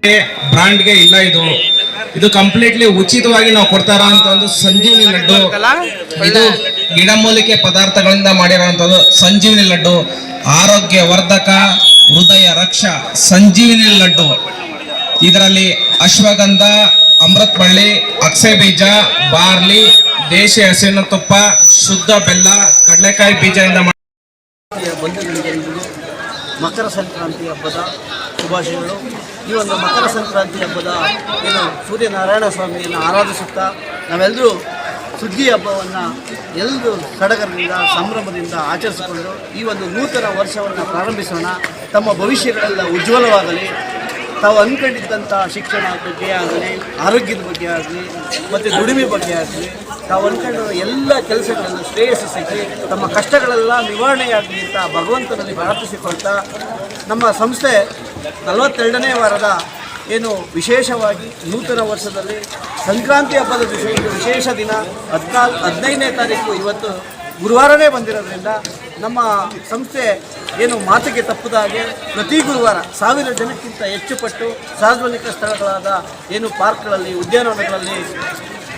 ಬ್ರಾಂಡ್ಗೆ ಇಲ್ಲ. ಇದು ಕಂಪ್ಲೀಟ್ಲಿ ಉಚಿತವಾಗಿ ನಾವು ಕೊಡ್ತಾ ಇರೋಂತ ಒಂದು ಸಂಜೀವಿನಿ ಲಡ್ಡು. ಇದು ಗಿಡಮೂಲಿಕೆ ಪದಾರ್ಥಗಳಿಂದ ಮಾಡಿರುವಂತದ್ದು ಸಂಜೀವಿನಿ ಲಡ್ಡು. ಆರೋಗ್ಯ ವರ್ಧಕ, ಹೃದಯ ರಕ್ಷ ಸಂಜೀವಿನಿ ಲಡ್ಡು. ಇದರಲ್ಲಿ ಅಶ್ವಗಂಧ, ಅಮೃತ ಬಳ್ಳಿ, ಅಕ್ಸೆ ಬೀಜ, ಬಾರ್ಲಿ, ದೇಶಿ ಹಸುವಿನ ತುಪ್ಪ, ಶುದ್ಧ ಬೆಲ್ಲ, ಕಡಲೆಕಾಯಿ ಬೀಜದಿಂದ ಮಕರ ಸಂಕ್ರಾಂತಿ ಹಬ್ಬದ ಶುಭಾಶಯಗಳು. ಈ ಒಂದು ಮಕರ ಸಂಕ್ರಾಂತಿ ಹಬ್ಬದ ಏನು ಸೂರ್ಯನಾರಾಯಣ ಸ್ವಾಮಿಯನ್ನು ಆರಾಧಿಸುತ್ತಾ ನಾವೆಲ್ಲರೂ ಸುಗ್ಗಿ ಹಬ್ಬವನ್ನು ಎಲ್ಲರೂ ಸಡಗರದಿಂದ ಸಂಭ್ರಮದಿಂದ ಆಚರಿಸಿಕೊಂಡು ಈ ಒಂದು ನೂತನ ವರ್ಷವನ್ನು ಪ್ರಾರಂಭಿಸೋಣ. ತಮ್ಮ ಭವಿಷ್ಯಗಳೆಲ್ಲ ಉಜ್ವಲವಾಗಲಿ. ತಾವು ಅಂದ್ಕೊಂಡಿದ್ದಂಥ ಶಿಕ್ಷಣ ಬಗ್ಗೆ ಆಗಲಿ, ಆರೋಗ್ಯದ ಬಗ್ಗೆ ಆಗಲಿ, ಮತ್ತು ದುಡಿಮೆ ಬಗ್ಗೆ ಆಗಲಿ, ತಾವು ಅಂದ್ಕೊಂಡು ಎಲ್ಲ ಕೆಲಸಗಳನ್ನು ಶ್ರೇಯಸ್ಸು ಸಿಕ್ಕಿ ತಮ್ಮ ಕಷ್ಟಗಳೆಲ್ಲ ನಿವಾರಣೆಯಾಗಲಿ ಅಂತ ಭಗವಂತನಲ್ಲಿ ಪ್ರಾರ್ಥಿಸಿಕೊಳ್ತಾ ನಮ್ಮ ಸಂಸ್ಥೆ 42ನೇ ವಾರದ ಏನು ವಿಶೇಷವಾಗಿ ನೂತನ ವರ್ಷದಲ್ಲಿ ಸಂಕ್ರಾಂತಿ ಹಬ್ಬದ ವಿಶೇಷ ದಿನ 15ನೇ ತಾರೀಕು ಇವತ್ತು ಗುರುವಾರನೇ ಬಂದಿರೋದ್ರಿಂದ ನಮ್ಮ ಸಂಸ್ಥೆ ಏನು ಮಾತಿಗೆ ತಪ್ಪದ ಹಾಗೆ ಪ್ರತಿ ಗುರುವಾರ 1000 ಜನಕ್ಕಿಂತ ಹೆಚ್ಚು ಪಟ್ಟು ಸಾರ್ವಜನಿಕ ಸ್ಥಳಗಳಾದ ಏನು ಪಾರ್ಕ್ಗಳಲ್ಲಿ, ಉದ್ಯಾನವನಗಳಲ್ಲಿ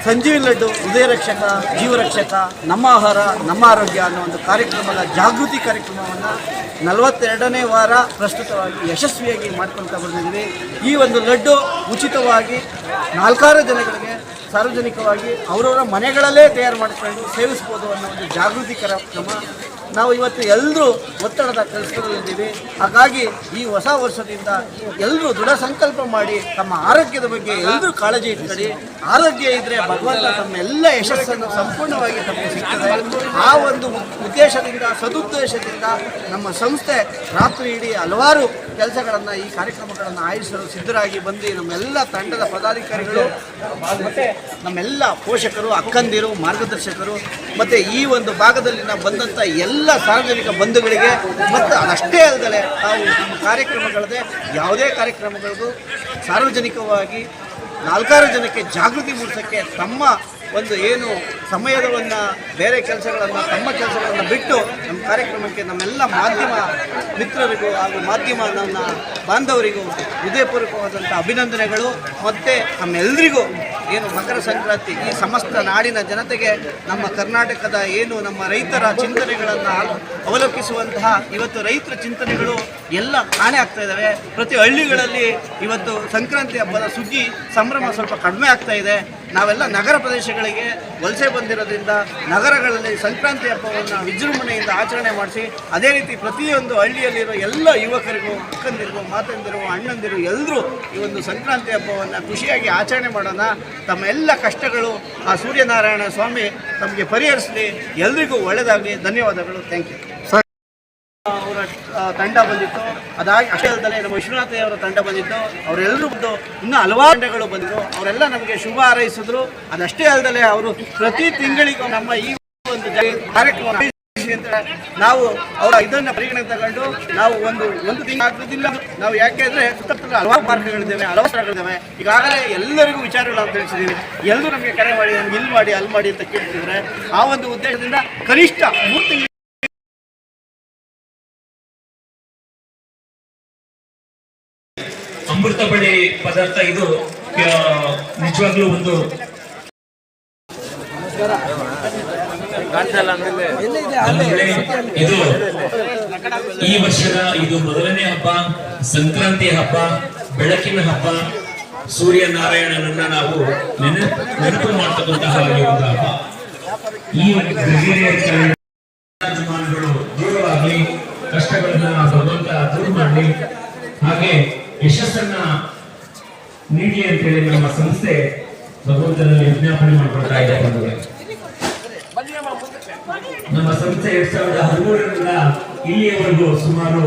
ಸಂಜೀವಿನಿ ಲಡ್ಡು, ಹೃದಯ ರಕ್ಷಕ, ಜೀವರಕ್ಷಕ, ನಮ್ಮ ಆಹಾರ ನಮ್ಮ ಆರೋಗ್ಯ ಅನ್ನೋ ಒಂದು ಕಾರ್ಯಕ್ರಮದ ಜಾಗೃತಿ ಕಾರ್ಯಕ್ರಮವನ್ನು 42ನೇ ವಾರ ಪ್ರಸ್ತುತವಾಗಿ ಯಶಸ್ವಿಯಾಗಿ ಮಾಡ್ಕೊಳ್ತಾ ಬಂದಿದ್ದೀವಿ. ಈ ಒಂದು ಲಡ್ಡು ಉಚಿತವಾಗಿ 4 ಜನಗಳಿಗೆ ಸಾರ್ವಜನಿಕವಾಗಿ ಅವರವರ ಮನೆಗಳಲ್ಲೇ ತಯಾರು ಮಾಡಿಕೊಂಡು ಸೇವಿಸ್ಬೋದು ಅನ್ನೋ ಒಂದು ಜಾಗೃತಿ ಕಾರ್ಯಕ್ರಮ. ನಾವು ಇವತ್ತು ಎಲ್ಲರೂ ಒತ್ತಡದ ಕೆಲಸದಲ್ಲಿದ್ದೀವಿ. ಹಾಗಾಗಿ ಈ ಹೊಸ ವರ್ಷದಿಂದ ಎಲ್ಲರೂ ದೃಢ ಸಂಕಲ್ಪ ಮಾಡಿ ತಮ್ಮ ಆರೋಗ್ಯದ ಬಗ್ಗೆ ಎಲ್ಲರೂ ಕಾಳಜಿ ಇಟ್ಕೊಳ್ಳಿ. ಆರೋಗ್ಯ ಇದ್ದರೆ ಭಗವಂತ ತಮ್ಮೆಲ್ಲ ಯಶಸ್ಸನ್ನು ಸಂಪೂರ್ಣವಾಗಿ ತಮಗೆ ಸಿಗ್ತದೆ. ಆ ಒಂದು ಉದ್ದೇಶದಿಂದ, ಸದುದ್ದೇಶದಿಂದ ನಮ್ಮ ಸಂಸ್ಥೆ ರಾತ್ರಿ ಇಡೀ ಹಲವಾರು ಕೆಲಸಗಳನ್ನು, ಈ ಕಾರ್ಯಕ್ರಮಗಳನ್ನು ಆಯೋಜಿಸಲು ಸಿದ್ಧರಾಗಿ ಬಂದು ನಮ್ಮೆಲ್ಲ ತಂಡದ ಪದಾಧಿಕಾರಿಗಳು ಮತ್ತು ನಮ್ಮೆಲ್ಲ ಪೋಷಕರು, ಅಕ್ಕಂದಿರು, ಮಾರ್ಗದರ್ಶಕರು ಮತ್ತು ಈ ಒಂದು ಭಾಗದಲ್ಲಿನ ಬಂದಂಥ ಎಲ್ಲ ಸಾರ್ವಜನಿಕ ಬಂಧುಗಳಿಗೆ ಮತ್ತು ಅದಷ್ಟೇ ಅಲ್ಲದೆ ನಾವು ನಮ್ಮ ಕಾರ್ಯಕ್ರಮಗಳದೇ ಯಾವುದೇ ಕಾರ್ಯಕ್ರಮಗಳಿಗೂ ಸಾರ್ವಜನಿಕವಾಗಿ 4 ಜನಕ್ಕೆ ಜಾಗೃತಿ ಮೂಡಿಸೋಕ್ಕೆ ತಮ್ಮ ಒಂದು ಏನು ಸಮಯವನ್ನು, ಬೇರೆ ಕೆಲಸಗಳನ್ನು, ತಮ್ಮ ಕೆಲಸಗಳನ್ನು ಬಿಟ್ಟು ನಮ್ಮ ಕಾರ್ಯಕ್ರಮಕ್ಕೆ ನಮ್ಮೆಲ್ಲ ಮಾಧ್ಯಮ ಮಿತ್ರರಿಗೂ ಹಾಗೂ ಮಾಧ್ಯಮ ನನ್ನ ಬಾಂಧವರಿಗೂ ಹೃದಯಪೂರ್ವಕವಾದಂಥ ಅಭಿನಂದನೆಗಳು. ಮತ್ತು ನಮ್ಮೆಲ್ಲರಿಗೂ ಏನು ಮಕರ ಸಂಕ್ರಾಂತಿ ಈ ಸಮಸ್ತ ನಾಡಿನ ಜನತೆಗೆ ನಮ್ಮ ಕರ್ನಾಟಕದ ಏನು ನಮ್ಮ ರೈತರ ಚಿಂತನೆಗಳನ್ನು ಅವಲೋಕಿಸುವಂತಹ ಇವತ್ತು ರೈತರ ಚಿಂತನೆಗಳು ಎಲ್ಲ ಕಾಣೆ ಆಗ್ತಾ ಇದ್ದಾವೆ. ಪ್ರತಿ ಹಳ್ಳಿಗಳಲ್ಲಿ ಇವತ್ತು ಸಂಕ್ರಾಂತಿ ಹಬ್ಬದ ಸುಗ್ಗಿ ಸಂಭ್ರಮ ಸ್ವಲ್ಪ ಕಡಿಮೆ ಆಗ್ತಾ ಇದೆ. ನಾವೆಲ್ಲ ನಗರ ಪ್ರದೇಶಗಳಿಗೆ ವಲಸೆ ಬಂದಿರೋದ್ರಿಂದ ನಗರಗಳಲ್ಲಿ ಸಂಕ್ರಾಂತಿ ಹಬ್ಬವನ್ನು ವಿಜೃಂಭಣೆಯಿಂದ ಆಚರಣೆ ಮಾಡಿಸಿ, ಅದೇ ರೀತಿ ಪ್ರತಿಯೊಂದು ಹಳ್ಳಿಯಲ್ಲಿರೋ ಎಲ್ಲ ಯುವಕರಿಗೂ, ಅಕ್ಕಂದಿರಿಗೂ, ಮಾತಂದಿರು, ಅಣ್ಣಂದಿರು ಎಲ್ಲರೂ ಈ ಒಂದು ಸಂಕ್ರಾಂತಿ ಹಬ್ಬವನ್ನು ಖುಷಿಯಾಗಿ ಆಚರಣೆ ಮಾಡೋಣ. ತಮ್ಮ ಎಲ್ಲ ಕಷ್ಟಗಳು ಆ ಸೂರ್ಯನಾರಾಯಣ ಸ್ವಾಮಿ ತಮಗೆ ಪರಿಹರಿಸಲಿ. ಎಲ್ರಿಗೂ ಒಳ್ಳೆಯದಾಗಲಿ. ಧನ್ಯವಾದಗಳು. Thank you. ಅವರ ತಂಡ ಬಂದಿತ್ತು. ಅದಾಗಿ ಅಷ್ಟೇ ಅಲ್ಲದೆ ನಮ್ಮ ವಿಶ್ವನಾಥಯ್ಯವರ ತಂಡ ಬಂದಿತ್ತು. ಅವರೆಲ್ಲರೂ ಬಂದು ಇನ್ನೂ ಹಲವಾರು ತಂಡಗಳು ಬಂದಿದ್ದು ಅವರೆಲ್ಲ ನಮಗೆ ಶುಭ ಹಾರೈಸಿದ್ರು. ಅದಷ್ಟೇ ಅಲ್ಲದೆ ಅವರು ಪ್ರತಿ ತಿಂಗಳಿಗೂ ನಮ್ಮ ಈ ಒಂದು ಕಾರ್ಯಕ್ರಮ ನಾವು ಅವರ ಇದನ್ನು ಪರಿಗಣನೆ ತಗೊಂಡು ನಾವು ಒಂದು ತಿಂಗಳು ಆಗ್ತದಿಲ್ಲ. ನಾವು ಯಾಕೆ ಅಂದರೆ ಸುತ್ತಮುತ್ತ ಹಲವಾರು ಪಾರ್ಕ್ಗಳಿದ್ದೇವೆ, ಹಲವಾರು ಸ್ಥಳಗಳಿದ್ದಾವೆ. ಈಗಾಗಲೇ ಎಲ್ಲರಿಗೂ ವಿಚಾರಗಳನ್ನು ತಿಳಿಸಿದ್ದೀವಿ. ಎಲ್ಲರೂ ನಮಗೆ ಕರೆ ಮಾಡಿ ನಮ್ಗೆ ಇಲ್ಲಿ ಮಾಡಿ ಅಲ್ಲಿ ಮಾಡಿ ಅಂತ ಕೇಳ್ತಿದ್ದಾರೆ. ಆ ಒಂದು ಉದ್ದೇಶದಿಂದ ಕನಿಷ್ಠ 3 ತಿಂಗಳು ಅಮೃತ ಬಳ್ಳಿ ಪದಾರ್ಥ ಇದು ನಿಜವಾಗ್ಲೂ ಒಂದು ಇದು ಈ ವರ್ಷದ ಇದು ಮೊದಲನೇ ಹಬ್ಬ, ಸಂಕ್ರಾಂತಿ ಹಬ್ಬ, ಬೆಳಕಿನ ಹಬ್ಬ. ಸೂರ್ಯನಾರಾಯಣನನ್ನ ನಾವು ನೆನಪು ಮಾಡ್ತಕ್ಕಂತಹ ಈ ಒಂದು ಹಬ್ಬ. ಈ ಜಮಾನುಗಳು ದೂರವಾಗಲಿ, ಕಷ್ಟಗಳನ್ನ ಭಗವಂತ ದೂರ ಮಾಡಲಿ, ಹಾಗೆ ಯಶಸ್ಸನ್ನ ನೀಡಲಿ ಅಂತೇಳಿ ನಮ್ಮ ಸಂಸ್ಥೆ ಭಗವಂತನಲ್ಲಿ ವಿಜ್ಞಾಪನೆ ಮಾಡಿಕೊಳ್ತಾ ಇದೆ. ನಮ್ಮ ಸಂಸ್ಥೆ 2013ರಿಂದ ಇಲ್ಲಿಯವರೆಗೂ ಸುಮಾರು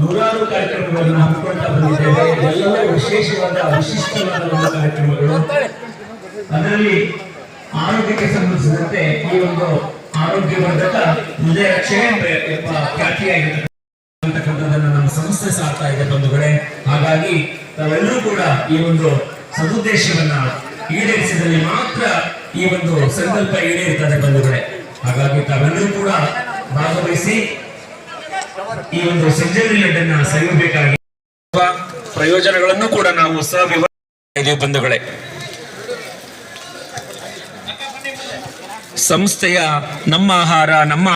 100 ಕಾರ್ಯಕ್ರಮಗಳನ್ನು ಹಮ್ಮಿಕೊಳ್ತಾ ಬಂದಿದ್ದೇವೆ. ಎಲ್ಲ ವಿಶೇಷವಾದ ವಿಶಿಷ್ಟವಾದ ಒಂದು ಕಾರ್ಯಕ್ರಮಗಳು. ಅದರಲ್ಲಿ ಆರೋಗ್ಯಕ್ಕೆ ಸಂಬಂಧಿಸಿದಂತೆ ಈ ಒಂದು ಆರೋಗ್ಯವರ್ಧಕ ಹೃದಯ ರಕ್ಷೆ ಎಂಬ ಖ್ಯಾತಿಯಾಗಿರ್ತಕ್ಕಂಥದ್ದನ್ನು ನಮ್ಮ ಸಂಸ್ಥೆ ಸಾಕ್ತಾ ಇದೆ ಬಂಧುಗಳೇ. ಹಾಗಾಗಿ ತಾವೆಲ್ಲರೂ ಕೂಡ ಈ ಒಂದು ಸದುದ್ದೇಶವನ್ನ ಈಡೇರಿಸಿದಲ್ಲಿ ಮಾತ್ರ ಈ ಒಂದು ಸಂಕಲ್ಪ ಈಡೇರುತ್ತದೆ ಬಂಧುಗಳೇ. ಹಾಗಾಗಿ ತಾವೆಲ್ಲರೂ ಕೂಡ ಭಾಗವಹಿಸಿ ಈ ಒಂದು ಸಂಜೀವಿನಿ ಲಡ್ಡನ್ನ ಸವಿಯಬೇಕಾಗಿ ಪ್ರಯೋಜನಗಳನ್ನು ಕೂಡ ನಾವು ಇದೀವಿ ಬಂಧುಗಳೇ. ಸಂಸ್ಥೆಯ ನಮ್ಮ ಆಹಾರ ನಮ್ಮ